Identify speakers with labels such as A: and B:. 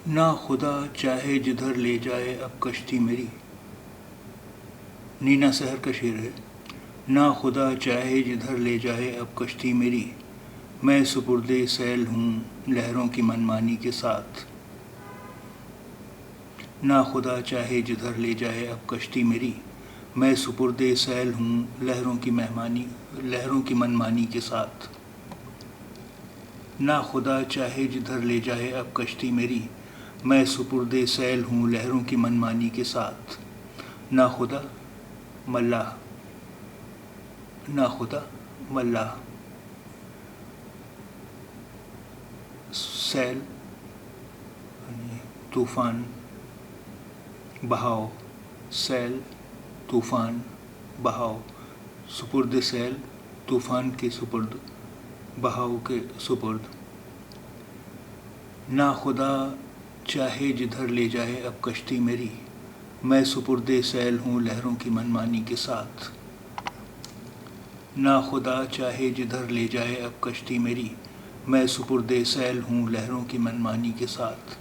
A: نا خدا چاہے جدھر لے جائے اب کشتی میری. نینا سحر کا شعر ہے. نا خدا چاہے جدھر لے جائے اب کشتی میری، میں سپرد سیل ہوں لہروں کی منمانی کے ساتھ. نا خدا چاہے جدھر لے جائے اب کشتی میری، میں سپرد سیل ہوں لہروں کی منمانی کے ساتھ. نا خدا چاہے جدھر لے جائے اب کشتی میری، میں سپرد سیل ہوں لہروں کی منمانی کے ساتھ. نا خدا ملاح، نا خدا ملاح. سیل طوفان، بہاؤ. سیل طوفان بہاؤ. سپرد سیل طوفان کے سپرد، بہاؤ کے سپرد. نا خدا چاہے جدھر لے جائے اب کشتی میری، میں سپرد سیل ہوں لہروں کی منمانی کے ساتھ. نا خدا چاہے جدھر لے جائے اب کشتی میری، میں سپرد سیل ہوں لہروں کی منمانی کے ساتھ.